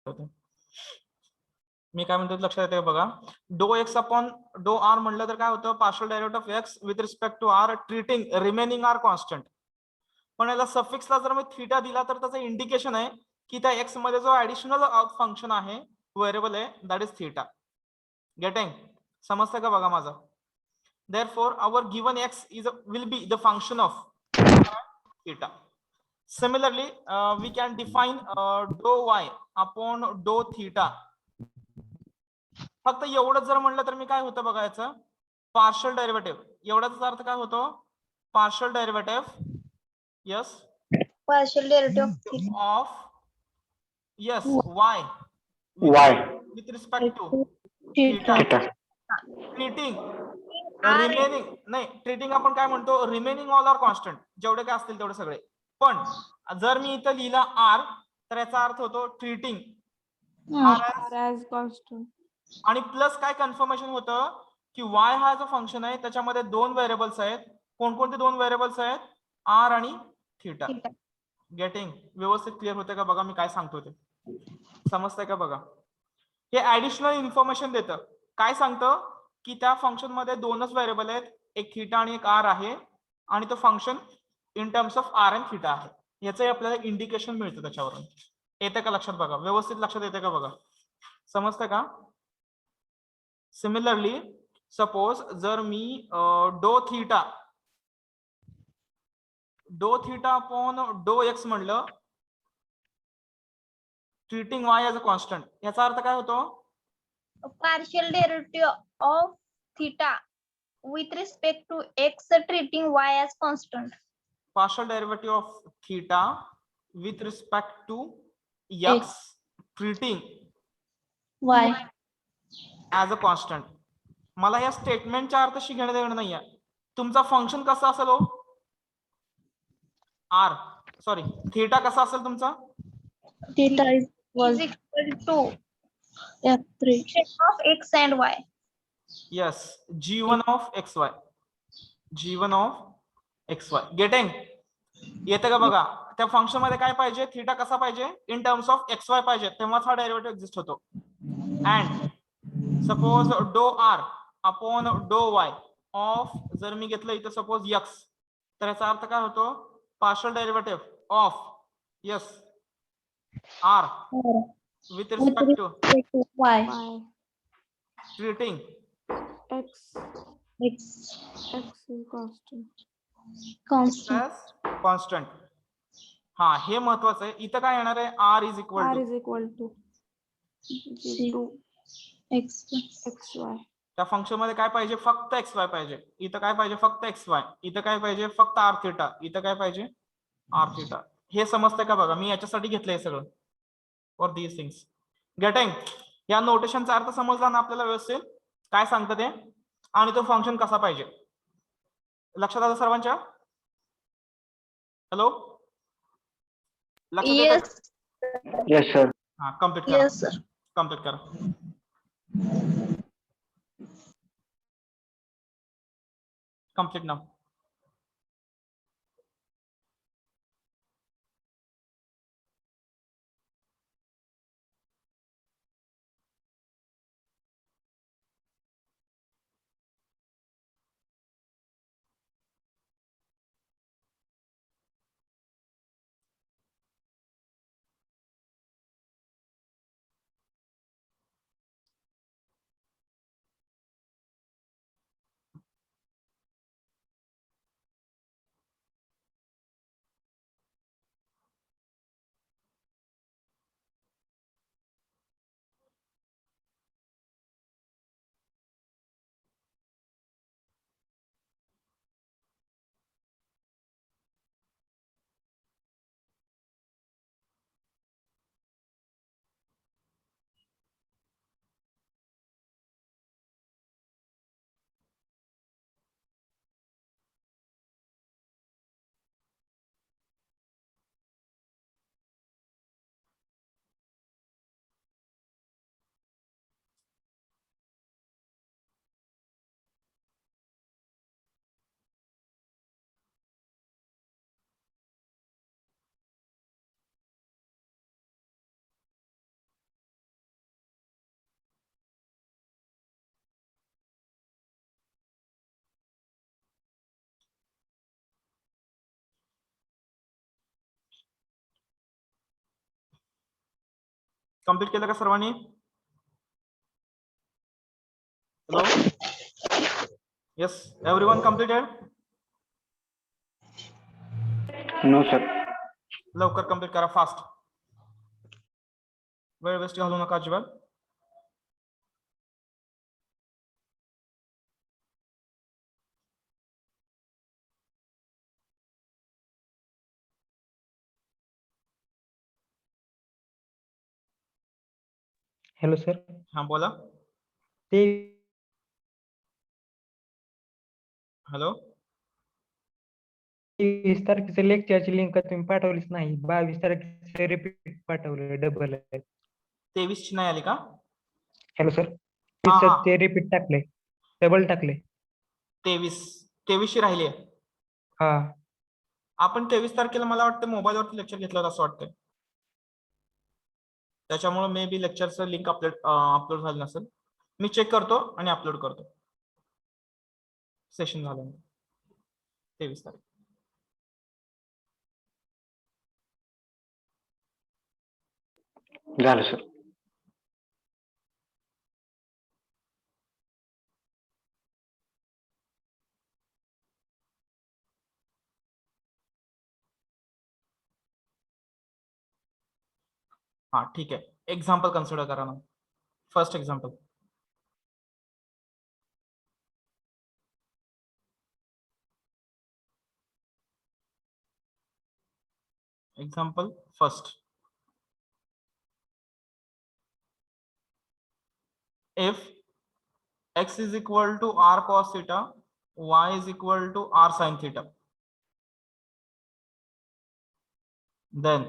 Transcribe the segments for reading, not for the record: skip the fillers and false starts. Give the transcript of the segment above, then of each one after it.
होते. मी काय म्हणतो लक्षात येते बघा. डो एक्स अपॉन डो आर म्हणलं तर काय होतं, partial derivative of x with respect to r treating remaining r constant. पण याला सफिक्सला जर मी थीटा दिला तर त्याचं इंडिकेशन आहे की त्या एक्स मध्ये जो ऍडिशनल फंक्शन आहे व्हेरिएबल आहे दॅट इज थीटा. गेटिंग? समजतं का बघा माझं? Therefore, our given x will be the function of theta. Similarly, we can define dou y upon dou theta. फक्त एवढंच जर म्हणलं तर मी काय होतं बघा याचं पार्शियल डेरिव्हेटिव्ह. एवढाच अर्थ काय होतो? Partial derivative yes partial derivative of yes y with respect to theta. Treating remaining नाही, ट्रीटिंग आपण काय म्हणतो, रिमेनिंग ऑल आर कॉन्स्टंट, जेवढे काय असतील तेवढे सगळे. पण जर मी इथं लिहिला आर तर याचा अर्थ होतो ट्रीटिंग आर ॲज कॉन्स्टंट. आणि प्लस काय कन्फर्मेशन होतं की वाय हा जो फंक्शन आहे त्याच्यामध्ये दोन व्हेरिएबल्स आहेत. कोणकोणते दोन व्हेरिएबल्स आहेत? आर आणि थीटा. गेटिंग? व्यवस्थित क्लिअर होते का बघा मी काय सांगतो ते? समजतंय का बघा? हे ऍडिशनल इन्फॉर्मेशन देतं. काय सांगतं की त्या फंक्शन मध्ये दोनच व्हेरिएबल आहेत, एक थीटा आणि एक आर आहे, आणि तो function in terms of r and theta आहे. याचंही आपल्याला इंडिकेशन मिळतं त्याच्यावरून. येते का लक्षात बघा? व्यवस्थित लक्षात येते का बघा? समजतं का? सिमिलरली सपोज जर मी डो थीटा अपॉन डो एक्स म्हणलं treating Y as a constant, याचा अर्थ काय होतो? partial derivative of theta with respect to x treating y as constant. Partial derivative of theta with respect to x treating y as a constant. मला या स्टेटमेंटच्या अर्थाशी घेणं देणं नाहीये. तुमचा फंक्शन कसा असेल हो? आर सॉरी थीटा कसा असेल तुमचा? theta is equal to f3 of x and y. Yes, g1 of xy. g1 of xy. Getting? येते का बघा? त्या फंक्शन मध्ये काय पाहिजे? थीटा कसा पाहिजे? इन टर्म्स ऑफ xy पाहिजे, तेव्हाच हा डेरिव्हेटिव्ह एक्झिस्ट होतो. अँड सपोज डो आर अपॉन डो वाय ऑफ जर मी घेतलं इथं सपोज x, तर याचा अर्थ काय होतो? Partial derivative of yes r with respect to y treating x constant. हा हे महत्वाचं आहे. इथं काय येणार आहे? r is equal to x त्या फंक्शन मध्ये काय पाहिजे? फक्त xy पाहिजे. इथं काय पाहिजे? फक्त xy. इथं काय पाहिजे? फक्त r थीटा. इथं काय पाहिजे? r theta. हे समजतंय का बघा? मी याच्यासाठी घेतलंय सगळं फॉर दीज थिंग्स. गेटिंग? या नोटेशनचा अर्थ समजला ना आपल्याला व्यवस्थित? काय सांगतं ते आणि तो फंक्शन कसा पाहिजे? लक्षात आलं सर्वांच्या? हॅलो, लक्षात येतं? Yes sir. हा, कम्प्लीट करा. yes sir. कम्प्लीट करा. कम्प्लीट नाव. कम्प्लीट केलं का सर्वांनी? Hello, yes, everyone completed? No sir. लवकर कम्प्लीट करा, फास्ट. वेळ वेस्ट घालू नका अजिबात. Hello sir. हा बोला. ते हॅलो, 23 तारखेचं लेक्चरची लिंक तुम्ही पाठवलीच नाही. 22 तारखेचं रिपीट पाठवलं डबल. 23 ची नाही आली का? Hello sir. हा, हा. ते रिपीट टाकले, डबल टाकले. 23 ची राहिली आहे. हा. आपण 23 तारखेला मला वाटतं मोबाईलवरती लेक्चर घेतलं होतं असं वाटतंय. त्याच्यामुळे मे बी लेक्चरचं लिंक अपलोड झालं नसेल. मी चेक करतो आणि अपलोड करतो. सेशन झालं 23 तारीख. झालं सर. हा ठीक आहे. एक्झाम्पल कन्सिडर करा ना. First example. Example first. If x is equal to r cos theta, y is equal to r sin theta, then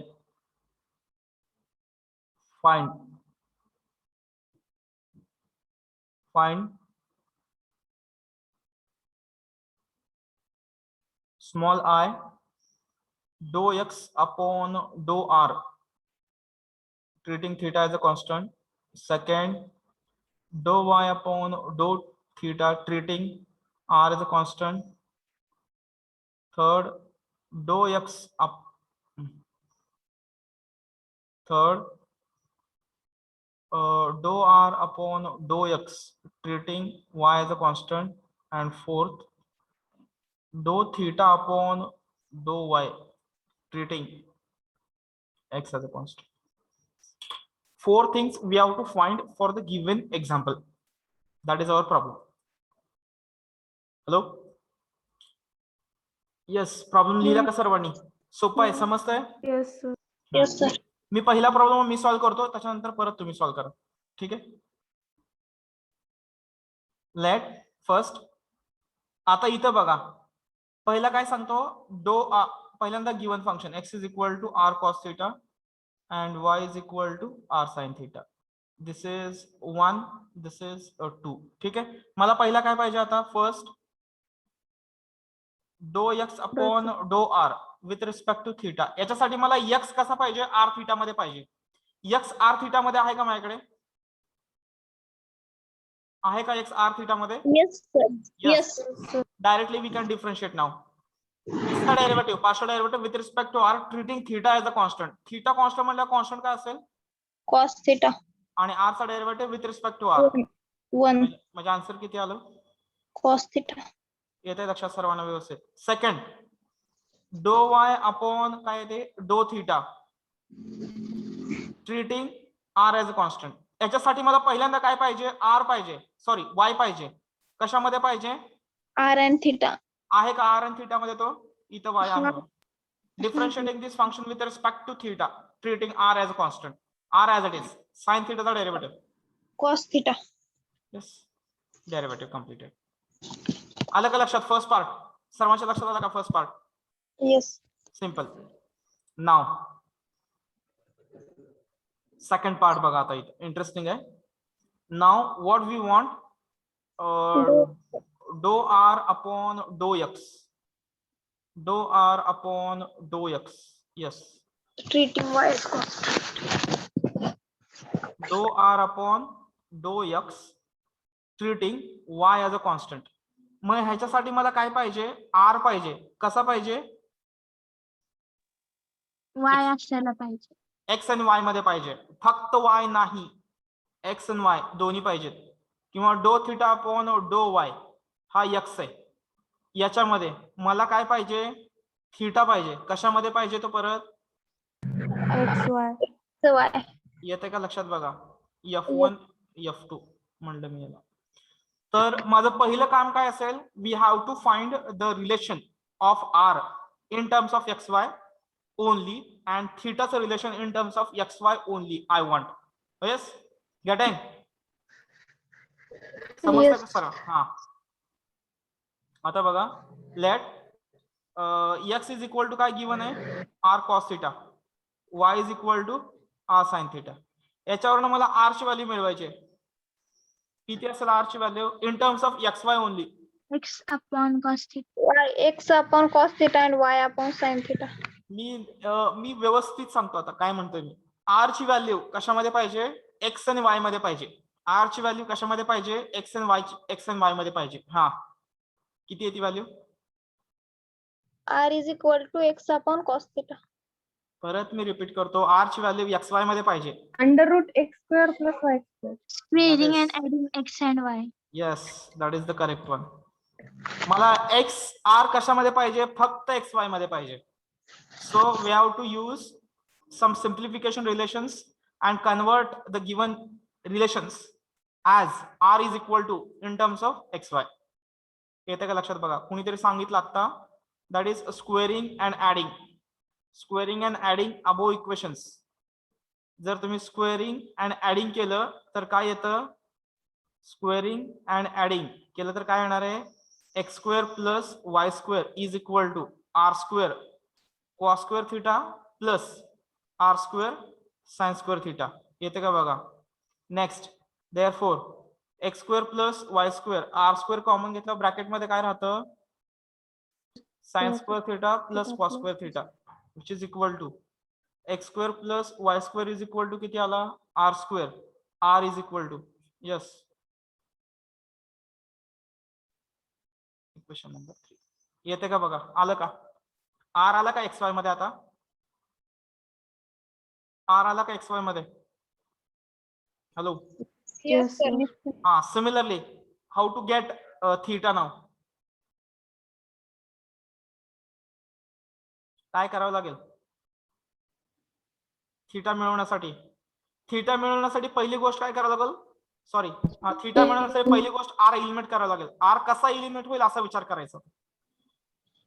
find small I dou x upon dou r, treating theta as a constant. Second, dou y upon dou theta, treating r as a constant. Third, dou x up. Third, dou r upon dou x, treating y as a constant. And fourth, dou theta upon dou y, treating x as a constant. 4 things we have to find for the given example. That is our problem. Hello? Yes, problem लिहिला का सर्वांनी? सोपं आहे, समजतंय? Yes, sir. Yes, sir. मी पहिला problem मी solve करतो, त्याच्यानंतर परत तुम्ही सॉल्व्ह करा. ठीक आहे? Let first. आता इथं बघा, पहिला काय सांगतो, पहिल्यांदा given function x is equal to r cos theta and y is equal to r sin theta. This is 1, this is 2. ठीक आहे? मला पहिला काय पाहिजे आता? First dou x upon dou r with respect to theta. याच्यासाठी मला x कसा पाहिजे? r theta मध्ये पाहिजे. x r theta मध्ये आहे का माझ्याकडे? आहे का x r theta मध्ये? Yes, sir. Yes. Directly we can differentiate now. इसका derivative, partial derivative with respect to r, treating theta as a constant. Theta constant म्हणजे कॉन्स्टंट काय असेल? Cos theta. आणि r चा derivative with respect to r. 1. म्हणजे answer किती आलं? Cos theta. येते लक्षात सर्वांना व्यवस्थित? सेकंड, डो y अपॉन काय येते? डो theta, treating r age a constant. याच्यासाठी मला पहिल्यांदा काय पाहिजे? r पाहिजे, सॉरी y पाहिजे. कशामध्ये पाहिजे? R and theta. आहे का r आणि थीटा मध्ये? तो इथं y आहे. Differentiating this function with respect to theta, treating r as a constant, r as it is, sin theta चा derivative. Cos theta. Yes, derivative completed. आलं का लक्षात? फर्स्ट पार्ट सर्वांच्या लक्षात आला का? First part Yes. Simple. Now second part बघा, आता इथं इंटरेस्टिंग आहे. नाउ व्हॉट वी वांट, डो r upon डो x, dou r upon dou x. Yes. Treating y as constant. Dou r upon dou x, treating y as a constant. मग ह्याच्यासाठी मला काय पाहिजे? r पाहिजे. कसा पाहिजे? Y असायला पाहिजे. एक्स आणि वाय मध्ये पाहिजे, फक्त वाय नाही, एक्स आणि वाय दोन्ही पाहिजेत. किंवा डो थिटा अपॉन डो वाय हा एक्स आहे, याच्यामध्ये मला काय पाहिजे, थिटा पाहिजे. कशामध्ये पाहिजे तो परत, y. येते का लक्षात बघा, F1 F2 म्हणलं मी याला. तर माझं पहिलं काम काय असेल, we have to find the relation of r in terms of x y only and थिटाचं relation in terms of x y only I want. Yes, getting? समजतं का सर? हा, आता बघा, let x is equal to काय given आहे, r cos theta, y is equal to r sine theta. याच्यावरून मला आर ची व्हॅल्यू मिळवायची आहे. किती असेल आर ची value in terms of x y only? X upon cos theta. X upon cos theta and y upon sin theta. मी व्यवस्थित सांगतो आता काय म्हणतोय मी. आर ची व्हॅल्यू कशामध्ये पाहिजे, एक्स आणि वाय मध्ये पाहिजे. आर ची व्हॅल्यू कशामध्ये पाहिजे, एक्स आणि वाय मध्ये पाहिजे. हा, किती आहे ती value? R is equal to x upon cos theta. परत मी रिपीट करतो, आर ची व्हॅल्यू एक्स वाय मध्ये पाहिजे. √x² + y². Squaring and adding x and y. Yes, that is the correct one. मला एक्स आर कशामध्ये पाहिजे, फक्त एक्स वाय मध्ये पाहिजे. So we have to use some simplification relations and convert the given relations as r is equal to in terms of x y. येते का लक्षात बघा, कुणीतरी सांगितलं आता, that is squaring and adding. Squaring and adding above equations. जर तुम्ही squaring and adding केलं तर काय येतं, स्क्वेअरिंग अँड ऍडिंग केलं तर काय येणार आहे, x square plus y square is equal to r square cos square theta plus r square sine square theta. येते का बघा. Next, therefore x square plus y square, r square common घेतलं, ब्रॅकेटमध्ये काय राहतं, sine square theta plus cos square theta which is equal to x square plus y square is equal to किती आला, r square. R is equal to, yes, equation number 3. येते का बघा, आलं का, आर आला का एक्स वाय मध्ये? आता आर आला का एक्स वाय मध्ये? हॅलो. Yes, sir. हा, similarly how to get theta now. काय करावं लागेल थीटा मिळवण्यासाठी? थीटा मिळवण्यासाठी पहिली गोष्ट काय करावं लागेल, सॉरी, थीटा मिळवण्यासाठी पहिली गोष्ट आर एलिमिनेट करावं लागेल. आर कसा एलिमिनेट होईल असा विचार करायचा.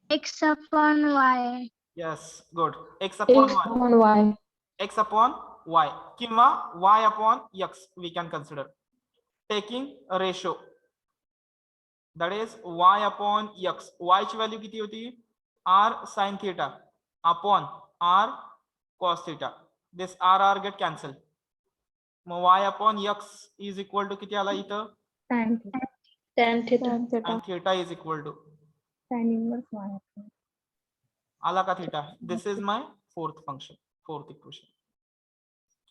X upon y. Yes, good. X upon y, x upon y किंवा y upon x we can consider, taking ratio, that is y upon x. Y ची व्हॅल्यू किती होती, r sine theta upon r cos theta. This r r get cancel. मग y upon x is equal to किती आला इथं, tan theta. आणि theta is equal to tan inverse y. आला का theta. This is my fourth function, fourth equation.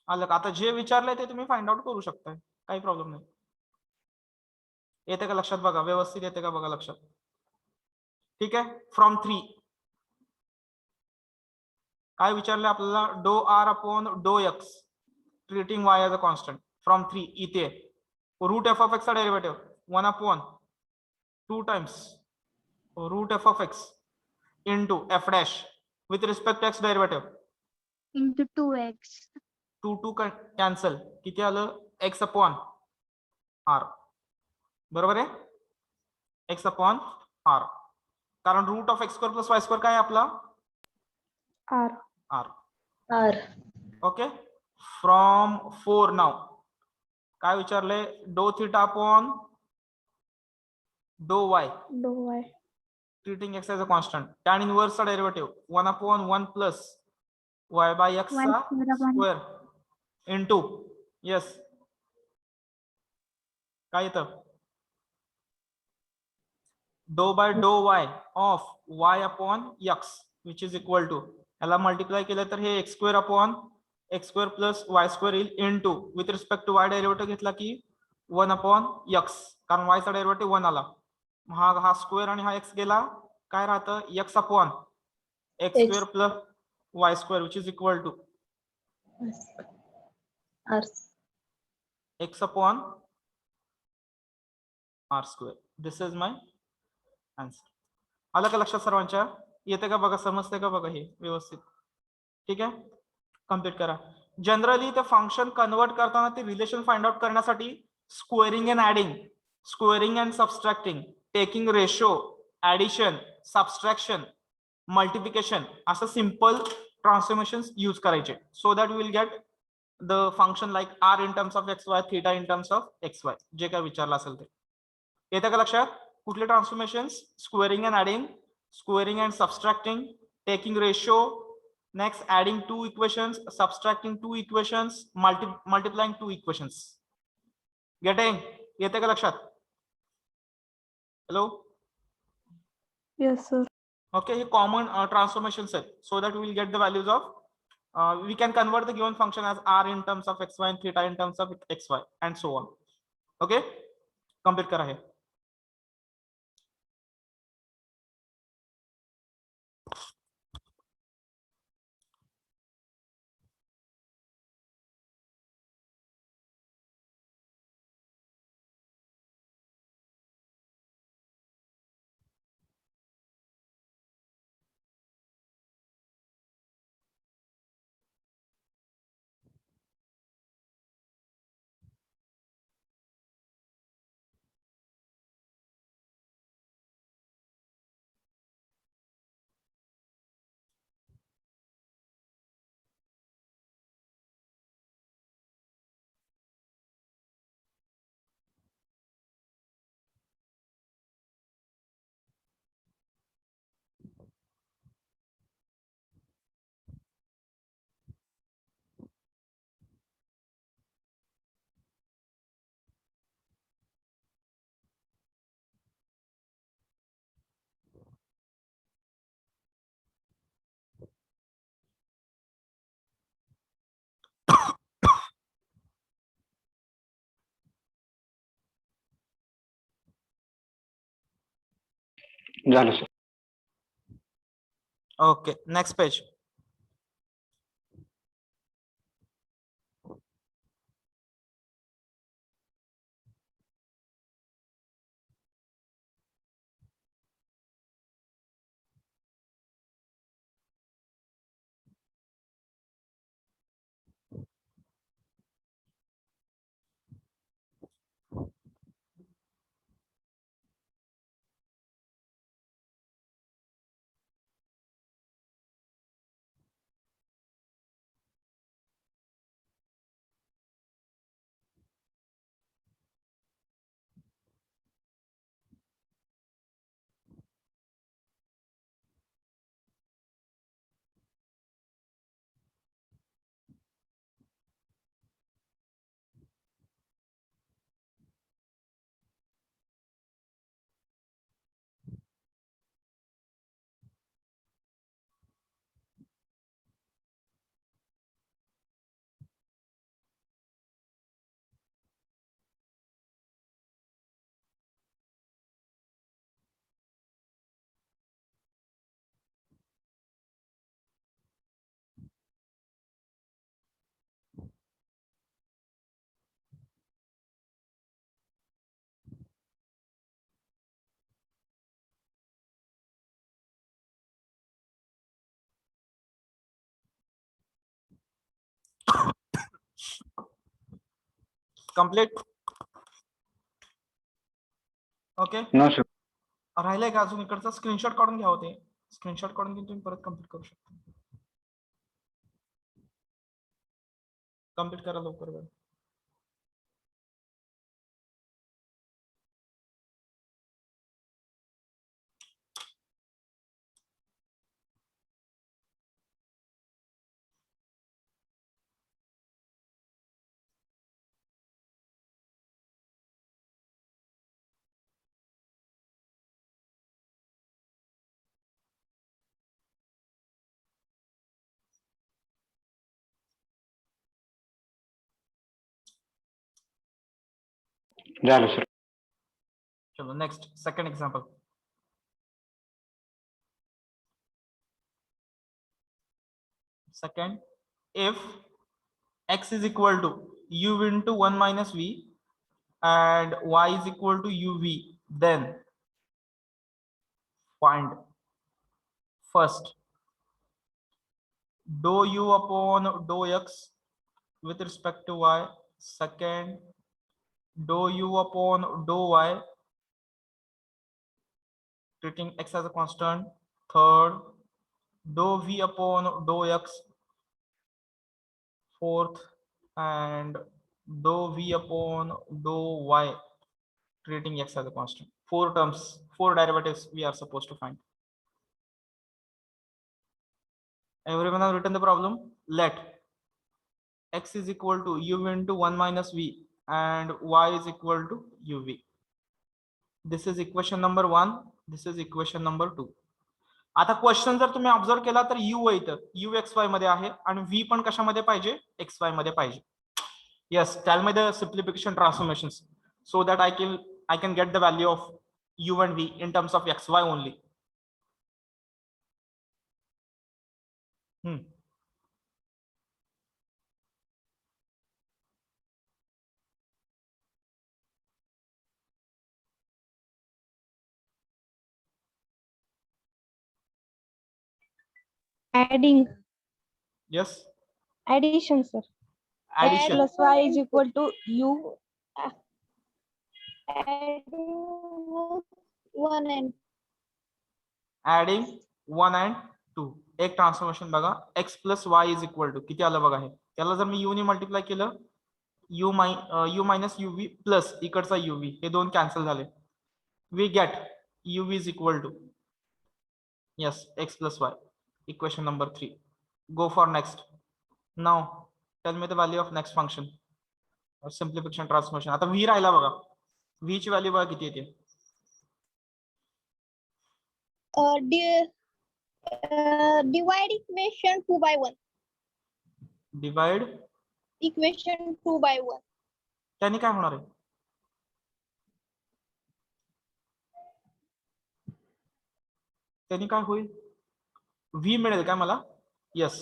आलं का. आता जे विचारलंय ते तुम्ही फाइंड आउट करू शकताय, काही प्रॉब्लेम नाही. येते का लक्षात बघा, व्यवस्थित येते का बघा लक्षात. ठीक आहे. फ्रॉम 3 काय विचारलं आपल्याला, do r upon do x treating y as a constant. From 3 इथे रूट एफ ऑफ एक्स चा derivative 1 upon 2 times root f of x into f dash with respect to x derivative Into 2x. 2 cancel, किती आलं, x upon r. बरोबर आहे, x upon r, कारण root of x square plus y square काय आपला, r. Okay. From 4 now काय विचारले, डो थिटा अपॉन डो Y treating x as a constant, tan inverse चा derivative 1 upon 1 plus y by x चा square into, yes, काय येतं, डो बाय डो y of y upon x which is equal to, याला मल्टिप्लाय केलं तर हे x square upon x square plus y square येईल into with respect to y derivative घेतला की 1 upon x, कारण y चा डेरिव्हेटिव्ह 1 आला, हा स्क्वेअर आणि हा x गेला, काय राहतं, x upon x square plus y square which is equal to x upon r square. This is my answer. आलं का लक्षात सर्वांच्या? येते का बघा, समजते का बघा हे व्यवस्थित? ठीक आहे, कम्प्लीट करा. जनरली ते फंक्शन कन्वर्ट करताना ते रिलेशन फाइंड आउट करण्यासाठी squaring and adding, squaring and subtracting, taking ratio, addition, subtraction, multiplication असं सिंपल ट्रान्सफॉर्मेशन यूज करायचे. So that will get the function like R in terms of x Y, theta in terms of x Y, जे काय विचारलं असेल ते. येतं का लक्षात? कुठले transformation? Squaring and adding, squaring and subtracting, taking ratio, next adding two equations, subtracting two equations, multiplying two equations. Getting? येते का लक्षात? Hello? Yes, sir. Okay, हे common transformations आहेत. So that we will get the values of, we can convert the given function as r in terms of xy and theta in terms of xy and so on. Okay? Complete करा हे. झालं sir. Okay, next page. Complete. Okay. No sir. राहिलंय का अजून? इकडचा screenshot काढून घ्या होते. स्क्रीनशॉट काढून घेऊन तुम्ही परत कम्प्लीट करू शकता. कम्प्लीट करा लवकर बरं. झालं सर. चलो next, second example. Second, if x is equal to u into 1 minus v and y is equal to uv, then find first dou u upon dou x with respect to y, second dou u upon dou y treating x as a constant, third dou v upon dou x, fourth and dou v upon dou y treating x as a constant. 4 terms, 4 derivatives we are supposed to find. Everyone has written the problem. Let x is equal to u into 1 minus v and y is equal to uv. This is equation number 1. This is equation number 2. आता question जर तुम्ही observe केला तर u इथं u xy मध्ये आहे आणि v पण कशामध्ये पाहिजे, xy मध्ये पाहिजे. Yes, tell me the simplification transformations so that I can get the value of u and v in terms of xy only. Adding. Yes, Addition, sir. addition. Plus y is equal to u. Adding 1 and Adding 1 and 2. एक transformation बघा, x plus y is equal to किती आलं बघा हे. त्याला जर मी u ने multiply केलं u minus uv प्लस इकडचा uv, हे दोन कॅन्सल झाले. We get uv is equal to yes x plus y. Equation number 3. Go for next. Now tell me the value of next function or simplification transformation. आता v राहिला बघा, v ची value बघा किती येते. divide equation 2 by 1. Divide Equation 2 by 1. त्याने काय होणार आहे, त्याने काय होईल, v मिळेल काय मला. Yes,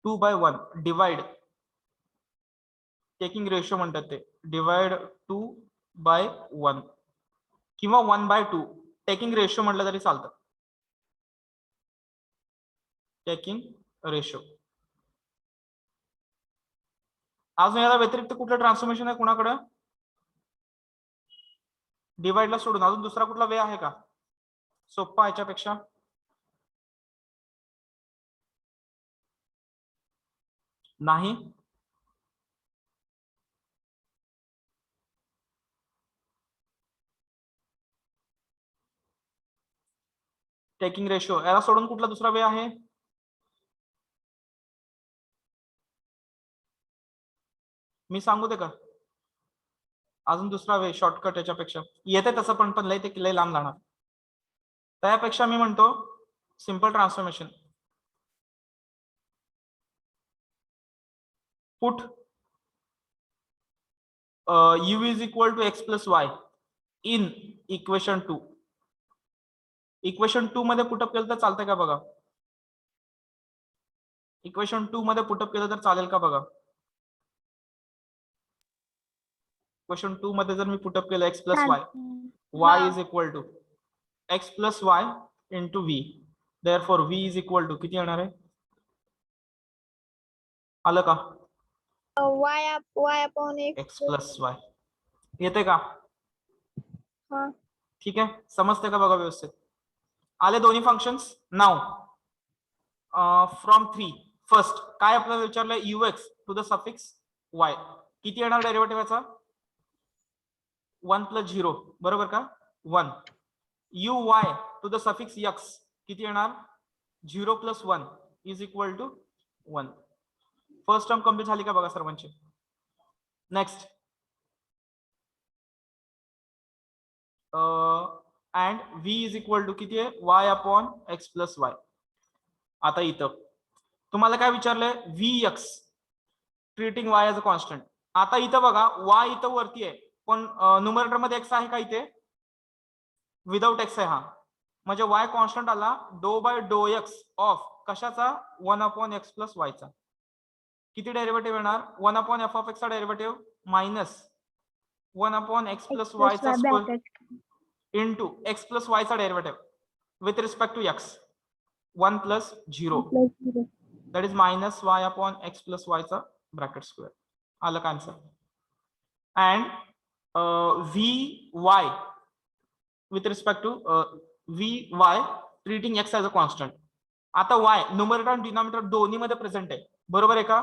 2 by 1 divide taking ratio म्हणतात ते, डिवाइड 2 by 1 किंवा 1 by 2 टेकिंग रेशो म्हटलं तरी चालतं. Taking ratio. अजून याला व्यतिरिक्त कुठलं ट्रान्सफॉर्मेशन आहे कुणाकडे, डिवाइडला सोडून अजून दुसरा कुठला वे आहे का सोपा याच्यापेक्षा. नाही. टेकिंग रेशो याला सोडून कुठला दुसरा वे आहे, मी सांगू दे का अजून दुसरा वे शॉर्टकट याच्यापेक्षा येते तसं पण लय ते लय लांब जाणार. त्यापेक्षा मी म्हणतो simple transformation. Put u is equal to x plus y in equation 2. Equation 2 मध्ये पुटअप केलं तर चालतंय का बघा, इक्वेशन 2 मध्ये पुटअप केलं तर चालेल का बघा. इक्वेशन 2 मध्ये जर मी पुटअप केलं x plus y is equal to x plus y into v, therefore v is equal to किती येणार आहे, आलं का, y upon x plus y येते का. हाँ. ठीक आहे, समजते का बघा व्यवस्थित. आले दोन्ही फंक्शन्स. नाव फ्रॉम 3 फर्स्ट काय आपल्याला विचारलंय, ux to the suffix y किती येणार डेरिव्हेटिव्ह याचा, 1 plus 0 बरोबर का, 1. uy to the suffix x किती येणार, 0 plus 1 is equal to 1. First term complete झाली का बघा सर्वांची. Next and v is equal to किती आहे, y upon x plus y. आता इथं तुम्हाला काय विचारलंय, vx treating y as a constant. आता इथं बघा y इथं वरती आहे पण न्यूमरेटर मध्ये x आहे का, इथे विदाउट x आहे हा, म्हणजे y कॉन्स्टंट आला डो बाय डो x ऑफ कशाचा, 1 upon x plus y चा. किती डेरिव्हेटिव्ह येणार 1/f(x) चा डेरिव्हेटिव्ह मायनस 1/x + y चा स्क्वेअर इंटू x + y चा derivative with respect to x 1 + 0 that is minus y/x + y चा ब्रॅकेट स्क्वेअर. आलं का answer? And vy with respect to vy treating x as a constant. आता y numerator आणि denominator दोन्ही मध्ये present आहे, बरोबर आहे का?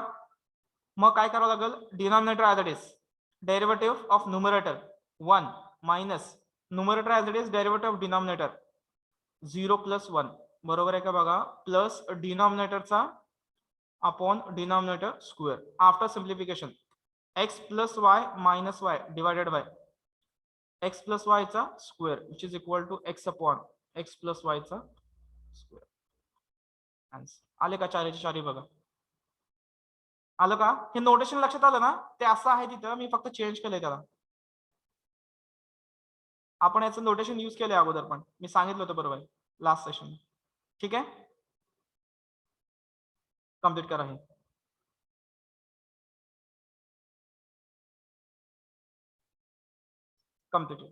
मग काय करावं लागेल? Denominator as it is derivative of numerator 1 minus numerator as it is derivative of denominator 0 + 1, बरोबर आहे का? बघा, प्लस डिनॉमिनेटरचा upon denominator square after simplification x + y - y divided by x + y चा square which is equal to x upon x + y चा square. आले का? चारीचे चारी बघा. आलं का? हे नोटेशन लक्षात आलं ना? ते असं आहे तिथं, मी फक्त चेंज केलंय त्याला. आपण याचं नोटेशन यूज केलंय अगोदर पण, मी सांगितलं होतं बरोबर लास्ट सेशन. ठीक आहे, कम्प्लीट करा हे. कम्प्लीट.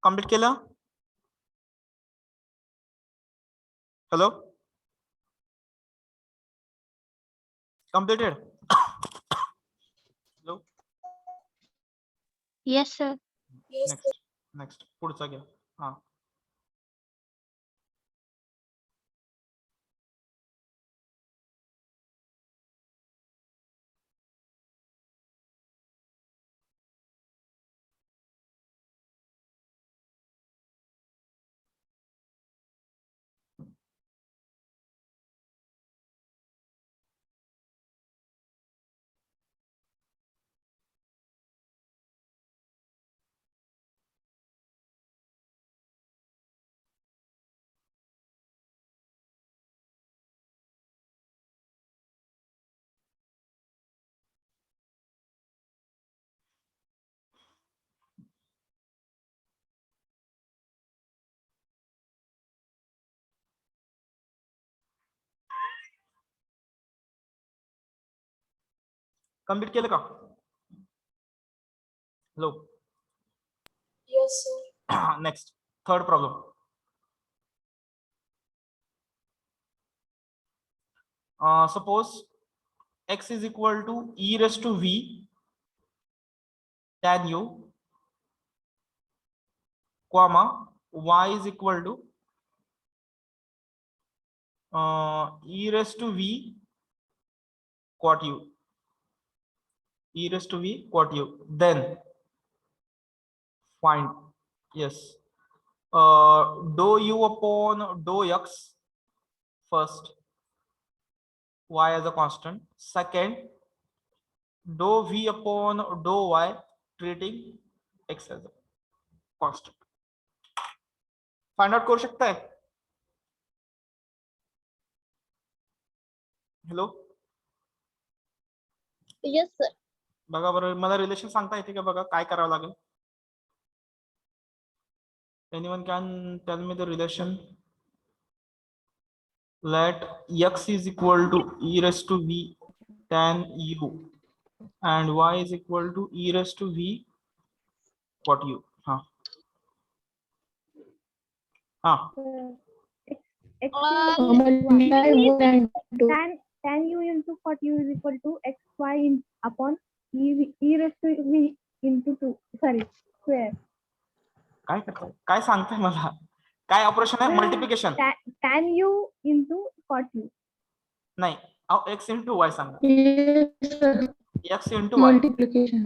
कम्प्लीट केलं? Hello, completed? Hello, Yes, sir. Next next पुढचा घ्या. हा, कम्प्लीट केलं का? Hello, Yes, sir. Next third problem. Suppose x is equal to e raised to v tan u, comma y is equal to e raised to v quat u, e raised to v quat u. Then find. Yes. Dou u upon dou x first, y as a constant. Second, dou v upon dou y, treating x as a constant. Find out करू शकताय? Hello, Yes, sir. बघा बरं, मला relation सांगता येते का? बघा काय करावं लागेल. Anyone can tell me the relation? Let x is equal to e raised to v tan u and y is equal to e raised to v cot u. हाँ हाँ Tan u into cot u is equal to xy upon e raised to v into 2. Sorry, square. काय करताय? काय सांगताय मला? काय operation आहे? Multiplication Tan u into cot u. नाही, x into y सांगा. x into y multiplication.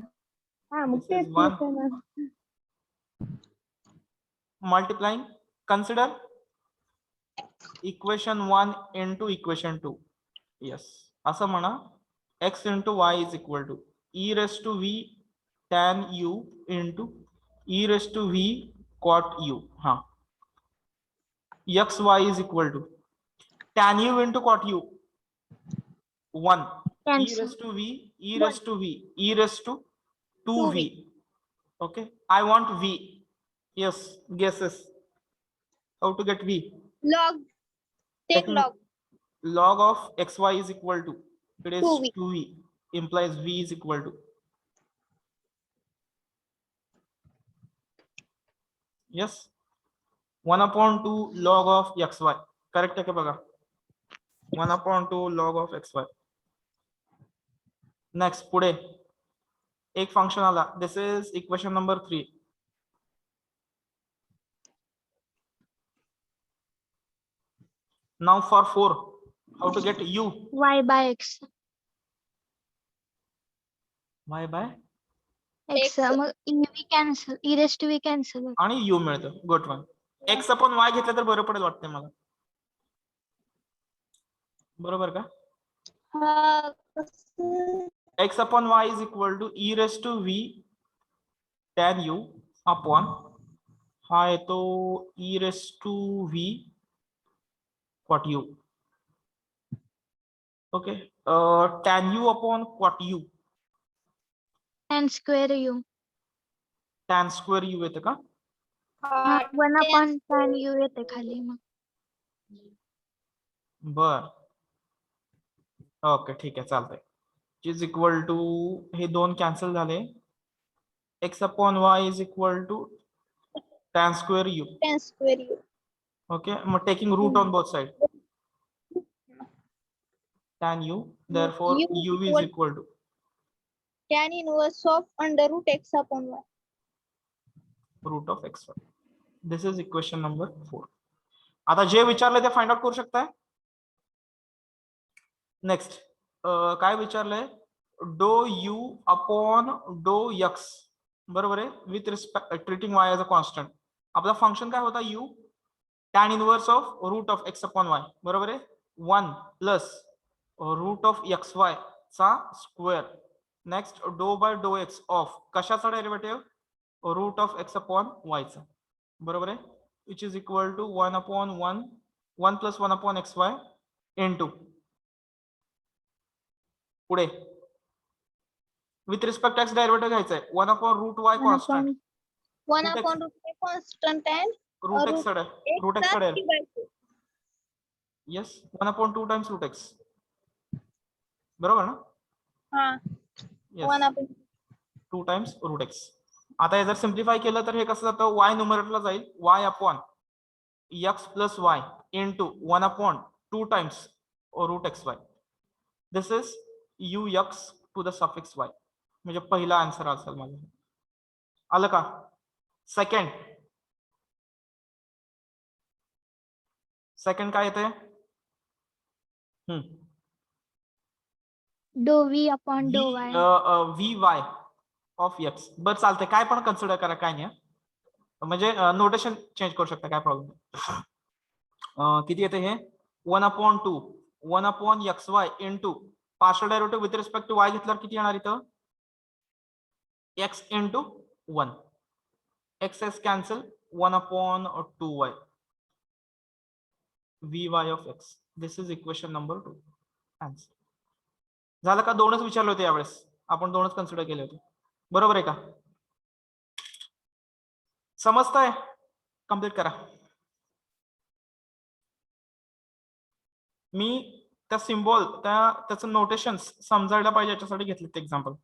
हा, मग This is तेच one. होतं ना. multiplying. Consider equation 1 into equation 2. Yes, असं म्हणा, x into y is equal to e raised to v tan u into e raised to v cot u. हाँ, x y is equal to tan u into cot u 1, e Cancel. raised to v, e raised to v, e raised to 2v. Okay, I want v. Yes, guesses. How to get v? Log. Take Taking log. log of xy is equal to, it is 2v. 2v, implies v is equal to, yes, 1 upon 2 log of xy. Correct है क्या बघा? 1 upon 2 log of xy. Next, पुढे एक function आला. This is equation number 3. Now for 4, how to get u? Y by x. y by X. मग e cancel. E raised to v cancel. आणि u मिळतं. Good one. x upon y घेतलं तर बरं पडेल वाटतंय मला. बरोबर का? x upon y is equal to e raised to v tan u upon हा येतो e raised to v cot u. Okay, tan u upon cot u, Tan square u. tan square u येतं का? 1 upon tan u येते खाली मग. बर, okay ठीक आहे, चालतंय. इज इक्वल टू, हे दोन कॅन्सल झाले. x upon y is equal to tan square u. Tan square u. Okay, मग taking root on both sides. Tan u, therefore U u is equal to tan inverse of under root x upon y. root of xy. This is equation number 4. आता जे विचारलंय ते find out करू शकताय. Next काय विचारलंय? डो u upon डो x, बरोबर आहे, with respect treating y as a constant. आपला फंक्शन काय होता? u tan inverse of root of x upon y, बरोबर आहे, 1 प्लस रूट ऑफ xy चा square. Next do by do x of कशाचा derivative? Root of x upon y चा, बरोबर आहे, which is equal to 1 upon 1 plus 1 upon xy into, पुढे with respect x derivative घ्यायचा आहे, 1 upon route y constant. 1 upon root y constant and root x कडे by 2. yes, 1 upon 2 times root x, बरोबर ना? हाँ. Yes, 1 upon 2 times root x. आता हे जर सिम्प्लिफाय केलं तर हे कसं जातं? y न्यूमरेटरला जाईल, y upon x plus y into 1 upon 2 times root xy. This is ux to the suffix y. म्हणजे पहिला आन्सर असेल माझा. आलं का? सेकंड काय येते? dou v upon dou y. vy of x. बरं चालतंय, काय पण कन्सिडर करा, काय नाही. म्हणजे नोटेशन चेंज करू शकता, काय प्रॉब्लेम. किती येते हे 1/2 1/xy into partial derivative with respect to y घेतल्यावर किती येणार इथं x into 1 x cancel 1/2y vy of x. This is equation number 2. Answer झालं का? दोनच विचारले होते यावेळेस, आपण दोनच कन्सिडर केले होते. बरोबर आहे का? समजतंय? कम्प्लीट करा. मी त्या सिम्बॉल त्याचं नोटेशन समजायला पाहिजे याच्यासाठी घेतले ते एक्झाम्पल.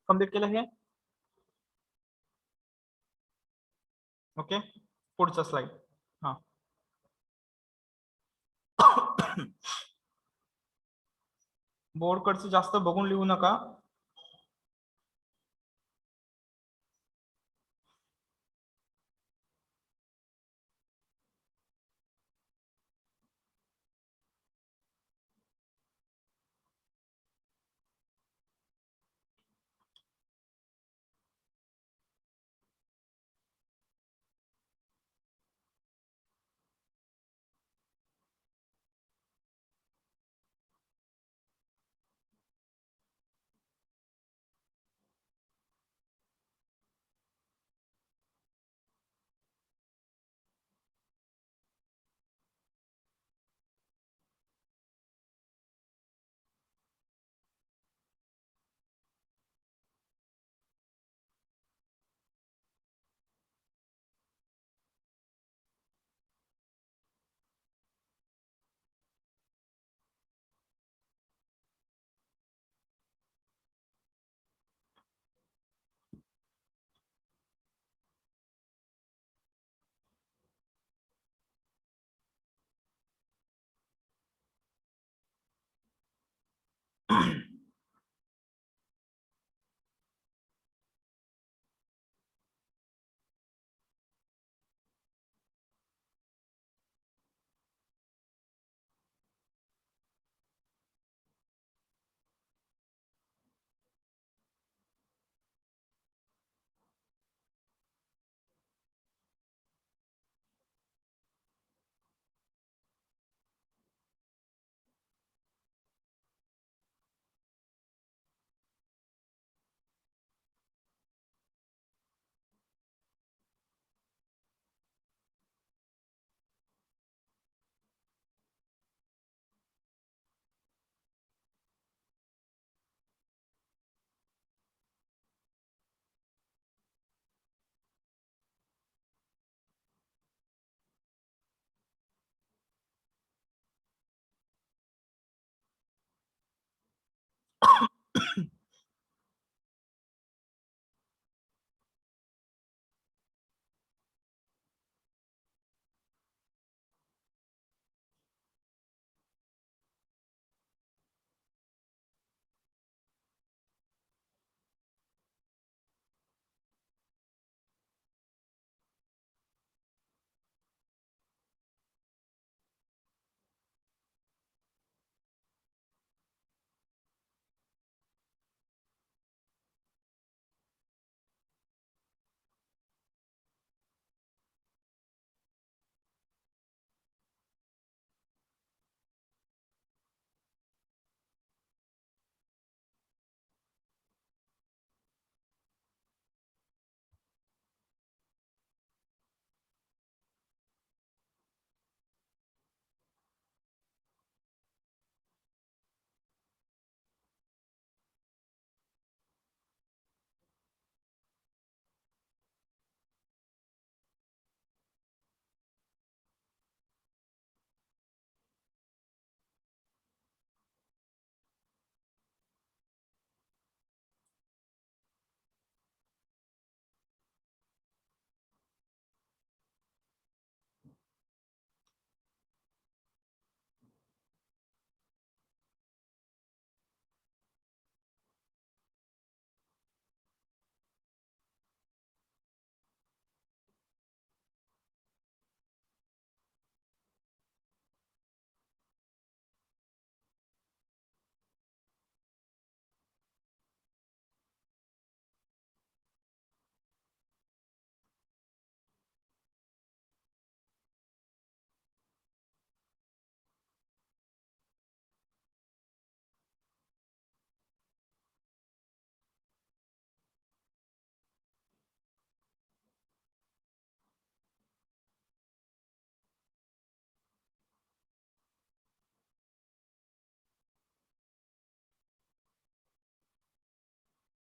कम्प्लीट केलं हे? ओके, पुढचा स्लाइड. हा बोर्ड कडचं जास्त बघून लिहू नका.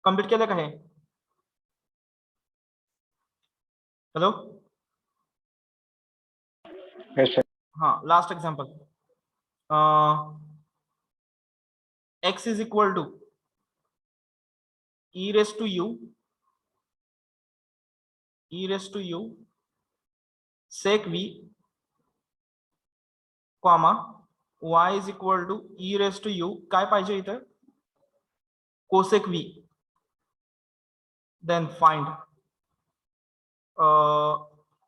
कम्प्लीट केलं का हे? Hello, Yes, sir. हा last example. X is equal to e raised to u sec v comma y is equal to e raised to u काय पाहिजे इथं? cosec v. Then find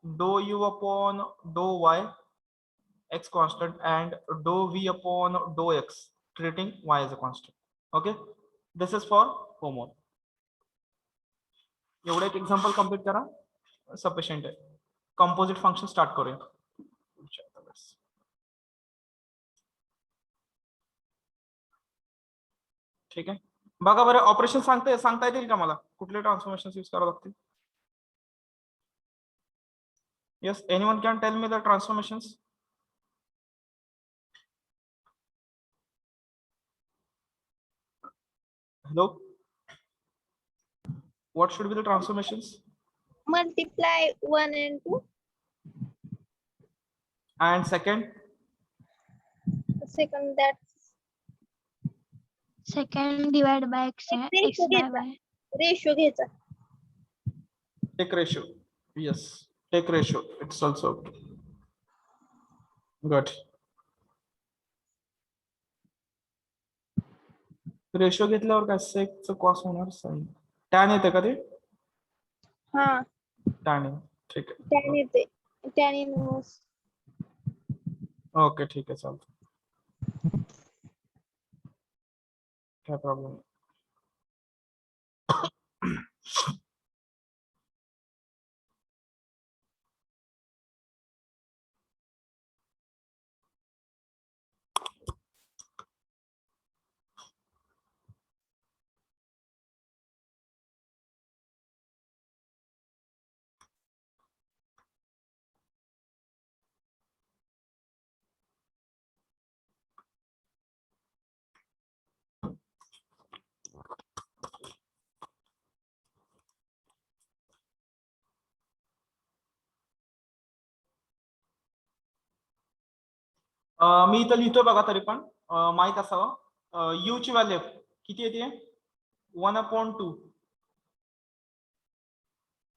dou u upon dou y x constant and dou v upon dou x treating y as a constant. Okay, this is for homework. एवढं एक example complete करा, sufficient आहे. Composite function start करूया. ठीक आहे, बघा बरं operation सांगता येतील का मला, कुठले ट्रान्सफॉर्मेशन यूज करावं लागतील? Yes, anyone can tell me the transformations? Hello, what should be the transformations? Multiply 1 and 2. And second, Second, that's Second divide by x and x by y. ratio घ्यायचा. take ratio. Yes, take ratio. It's also okay. Good. Ratio घेतल्यावर काय सेकचं cos होणार sign tan येते का ते? हा, tan, ठीक आहे. tan येते. tan inverse. ओके ठीक आहे, चालतं, काय प्रॉब्लेम नाही. मी इथं लिहितोय बघा, तरी पण माहित असावं. यू ची व्हॅल्यू किती येते? 1/2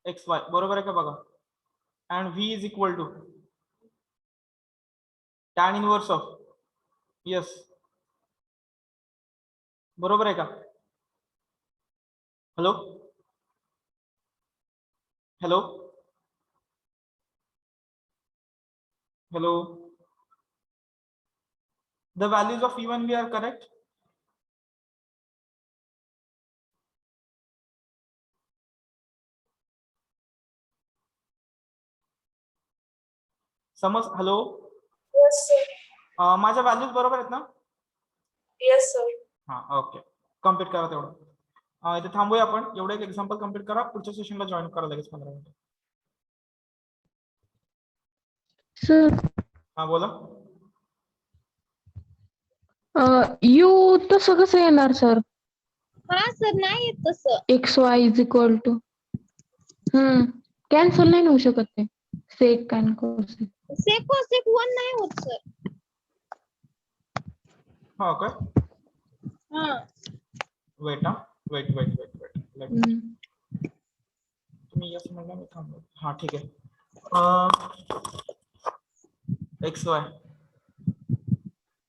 एक्स वाय, बरोबर आहे का बघा. And v is equal to tan inverse of, yes बरोबर आहे का? Hello hello hello, the values of E1 we are correct. समज, हॅलो, Yes, sir. माझ्या व्हॅल्यूज बरोबर आहेत ना? Yes, sir. हा ओके, कम्प्लीट करा तेवढं. इथे थांबूया आपण, एवढं एक एक्झाम्पल कम्प्लीट करा, पुढच्या सेशनला जॉईन करा लगेच 15 मिनिट. सर हा बोला. यू तसं कसं येणार सर? हा सर, नाही येत तसं. X y is equal to cancel नाही होऊ शकत ते सेक अँड कोसेक. सेक 1 नाही होत सर. हा काय, हा, वेट तुम्ही यस म्हणला, मी थांबलो. हा ठीक आहे. एक्स वाय,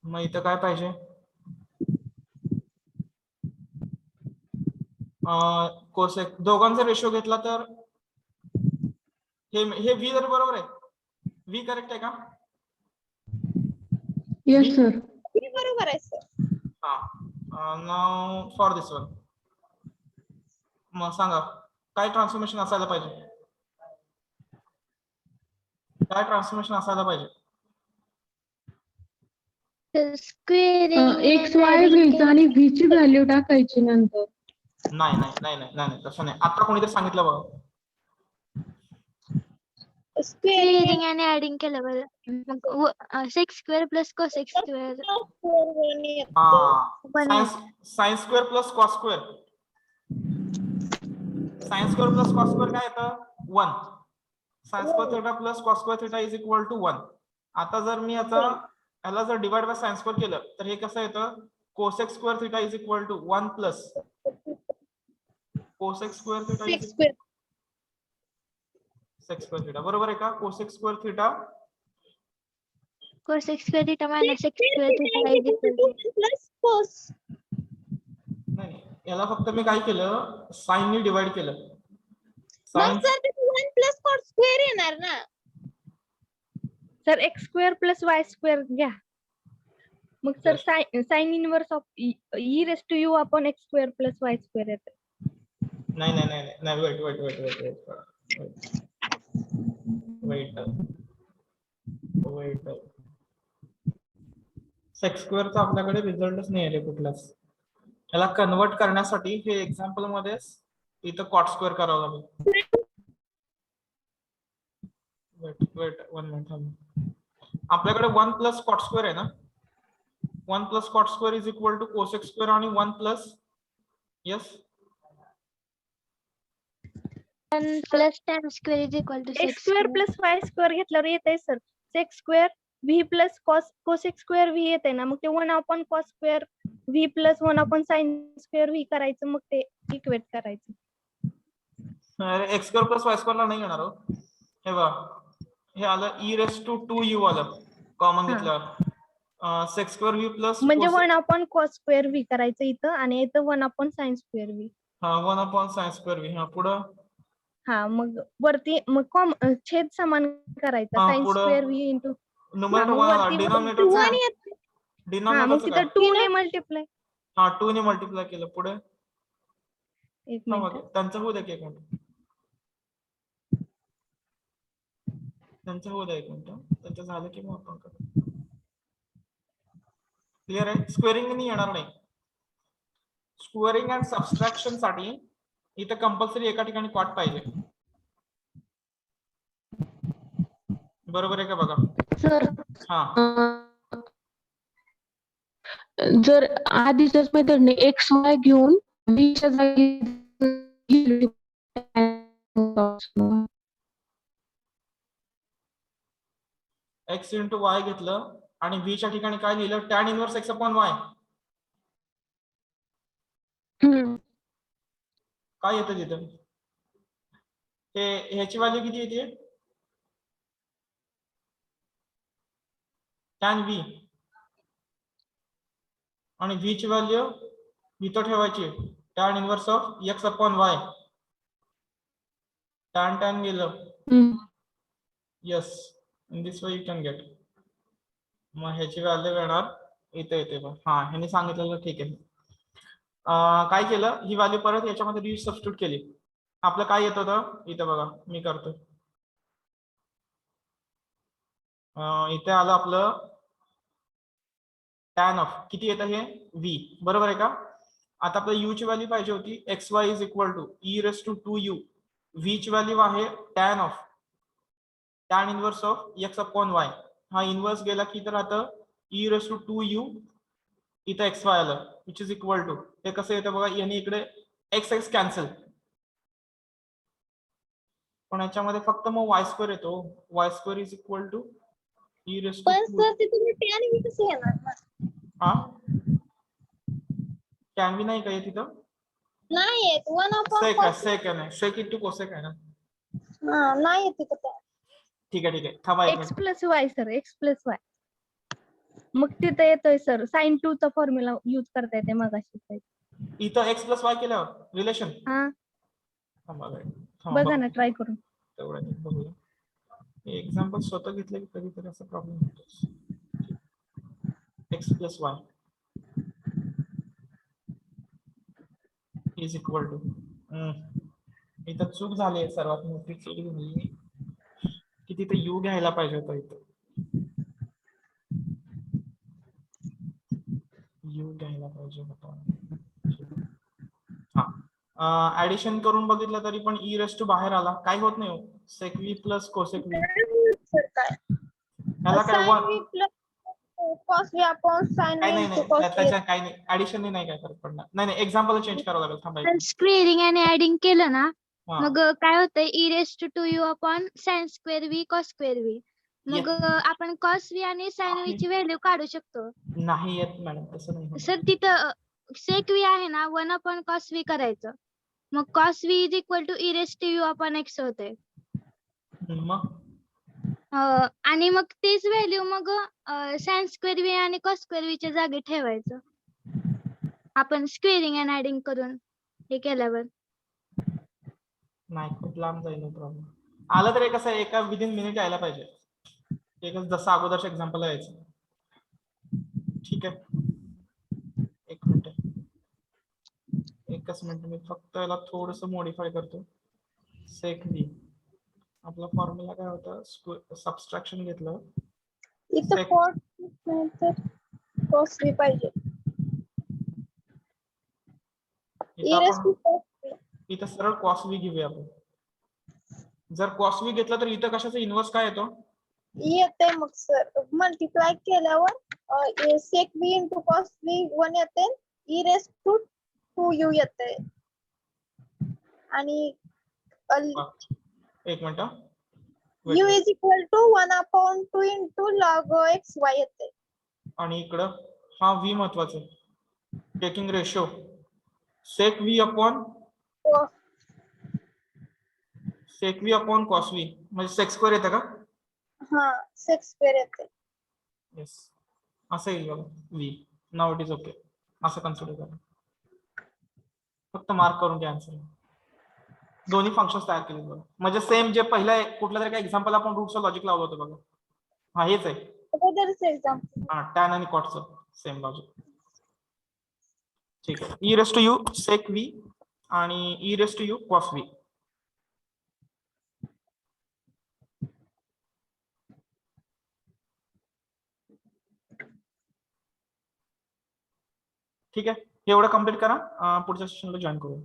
मग इथं काय पाहिजे? कोसेक, दोघांचा रेशो घेतला तर हे व्ही जर बरोबर आहे, व्ही करेक्ट आहे का? Yes sir. बरोबर आहे सर. हा, नाव फॉर दिस वन, मग सांगा काय ट्रान्सफॉर्मेशन असायला पाहिजे? काय ट्रान्सफॉर्मेशन असायला पाहिजे? Squaring x and Y adding घ्यायचं आणि व्ही ची व्हॅल्यू टाकायची नंतर. नाही तसं नाही. आता कोणीतरी सांगितलं बघा. squaring and adding केलं बरं. मग sec square plus cosec square. Sine square plus cos square sine square plus cos square काय येतं 1. Sine square theta plus cos square theta is equal to 1. आता जर मी याला जर डिवाइड बाय साइन स्क्वेअर केलं तर हे कसं येतं cosec square theta is equal to 1 plus cosec square theta Sec square. Sec square theta. बरोबर आहे का? Cosec square theta cos x square theta minus x square theta is equal to Plus cos. नाही, याला फक्त मी काय केलं sign divide केलं. मग साइन सर तिथे 1 plus cos square येणार ना. Sir x square plus y square घ्या. मग sir sine inverse of e raise to u upon x square plus y square येते. नाही नाही नाही नाही वेट सेक्स स्क्वेअरचा आपल्याकडे रिझल्टच नाही आले कुठलाच. याला कन्वर्ट करण्यासाठी हे एक्झाम्पल मध्ये इथं कॉट स्क्वेअर करावं लागेल. Wait 1 minute. आपल्याकडे 1 प्लस कॉट स्क्वेअर आहे ना. 1 plus cot square is equal to cosec square आणि 1 plus yes 1 plus tan square is equal to x sec square square. Plus y square घेतल्यावर येत आहे sir sec square v plus cosec square v येत आहे ना. मग ते 1 upon cos square v plus 1 upon sine square v करायचं. मग ते इक्वेट करायचं. एक्स स्क्वेअर प्लस वाय स्क्वेअरला नाही येणार हो. हे बघा हे आलं ई रेस टू 2u आलं कॉमन हा. घेतल्यावर sex square v plus 1 upon cos square v करायचं इथं आणि इथं 1 upon sine square V. 1 upon sine square V. हा पुढं हा मग वरती मग छेद समान करायचा. हा, साइन पुढं स्क्वेअर व्ही इंटू न्यूमरेटर मग 1 आला. वरती डिनॉमिनेटरचं one काय? येत. हा मग डिनॉमिनेटरचं तिथं काय? 2 ने मल्टिप्लाय. हा 2 ने मल्टिप्लाय केलं. पुढे एक मिनिट. त्यांचं होऊ द्या की एक मिनिट. त्यांचं होऊ द्या एक मिनिट. त्यांचं झालं की मग आपण करू. क्लिअर आहे? स्क्वेअरिंग नाही येणार नाही. स्क्वेअरिंग अँड सबस्ट्रॅक्शन साठी इथं कंपल्सरी एका ठिकाणी कॉट पाहिजे. बरोबर आहे का बघा. सर हा जर आधीच्याच मेथडने एक्स वाय घेऊन v च्या जागी एक्स इंटू वाय घेतलं आणि व्ही च्या ठिकाणी काय लिहिलं tan inverse x upon y. काय येतं तिथं? ह्याची व्हॅल्यू किती येते? टॅन व्ही आणि व्ही ची व्हॅल्यू इथं ठेवायची tan inverse of x upon y. Tan गेलं. Yes in this way you can get. मग ह्याची व्हॅल्यू येणार इथे येते बघ. हा ह्याने सांगितलेलं ठीक आहे. काय केलं ही व्हॅल्यू परत याच्यामध्ये रिसबस्टिट्यूट केली. आपलं काय येत होतं इथे बघा मी करतो. इथे आलं आपलं टॅन ऑफ किती येतं हे व्ही. बरोबर आहे का? आता आपल्या यू ची व्हॅल्यू पाहिजे होती x y is equal to e raise to 2u. V ची व्हॅल्यू आहे tan inverse of x upon y. हा इनवर्स गेला की तर आता ई रेस टू 2u इथं एक्स वाय आलं विच इज इक्वल टू हे कसं येतं बघा. याने इकडे एक्स एक्स कॅन्सल पण याच्यामध्ये फक्त मग वाय स्क्वेअर येतो. Y square is equal to e raise पण टू सर तिथे tan व्ही कसं येणार ना. हा कॅन बी नाही का तिथं? नाही येत 1 अपॉन सेक आहे cos. सेक आहे नाही सेक इंटू कोसेक आहे ना. हा नाही येत तिथे. ठीक आहे थांबा एक x plus Y sir x plus Y. मग तिथं येतोय सर साइन 2 चा फॉर्म्युला यूज करता येते मगाशी. इथं एक्स प्लस वाय केल्यावर रिलेशन हा थांबा बघा ना ट्राय करून. तेवढं बघूया. एक्झाम्पल स्वतः घेतलं की कधीतरी असा प्रॉब्लेम होतो. X plus y is equal to इथं चूक झाली सर्वात मोठी चूक झाली की तिथे यू घ्यायला पाहिजे होतं. इथं यू घ्यायला पाहिजे होता. हा ऍडिशन करून बघितलं तरी पण ई रेस टू बाहेर आला. काही होत नाही. सेक व्ही प्लस कोसेक व्ही ह्याला काय sin v plus cos v upon sin v काही नाही into cos v. त्याच्या काही नाही ऍडिशन नाही काय फरक पडणार. नाही एक्झाम्पल चेंज करावं लागेल. थांबा पण स्क्वेअरिंग आणि ऍडिंग केलं ना हा. मग काय होतंय e raised to u upon sine square v cos square v. मग आपण कॉस व्ही आणि साइन व्ही ची व्हॅल्यू काढू शकतो. नाही येत मॅडम, तसं नाही होणार. सर तिथं सेक व्ही आहे ना 1 अपॉन कॉस व्ही करायचं. मग cos v is equal to e raised to u upon x होते. मग आणि मग तीच व्हॅल्यू मग साइन स्क्वेअर व्ही आणि कॉस स्क्वेअर व्ही च्या जागी ठेवायचं. आपण स्क्वेअरिंग अँड ऍडिंग करून हे केल्यावर. नाही, खूप लांब जाईल प्रॉब्लेम. आलं तर कसं आहे, एका विदिन मिनिट यायला पाहिजे. एकच जसं अगोदरच्या एक्झाम्पल यायचं. ठीक आहे, एक मिनिट, एकच मिनिट. मी फक्त याला थोडस मॉडिफाय करतो. सेक व्ही आपला फॉर्म्युला काय होता, सबस्ट्रॅक्शन घेतलं. इथं Sec- कॉट नाही तर कॉस व्ही पाहिजे. इथं ई रेस टू आपण कॉस व्ही. इथं सरळ कॉस व्ही घेऊया आपण. जर कॉस व्ही घेतला तर इथं कशाचा इन्व्हर्स काय येतो? येते मग सर मल्टिप्लाय केल्यावर sec v into cos v 1 येते. ई रेस टू 2u येते. आणि एक मिनिट. u is equal to 1 upon 2 into log x y येते. आणि इकडं हा व्ही महत्वाचा आहे. Taking ratio sec v upon cos v म्हणजे सेक स्क्वेअर येतं का? हा सेक स्क्वेअर येते. येस, असं येईल बघा. V now it is okay, असं कन्सिडर करा. फक्त मार्क करून घ्या आन्सर. दोन्ही फंक्शन्स तयार केले बघा. म्हणजे सेम जे पहिला कुठलं तरी काय एक्झाम्पल आपण रूटचं लॉजिक लावलं होतं बघा. हा हेच आहे. अगोदरच एक्झाम्पल. हा, टॅन आणि कॉटचं सेम लॉजिक. ठीक आहे. E raise to u sec v आणि e raise to u cos v. ठीक आहे, एवढं कम्प्लीट करा. पुढच्या सेशनला जॉईन करू.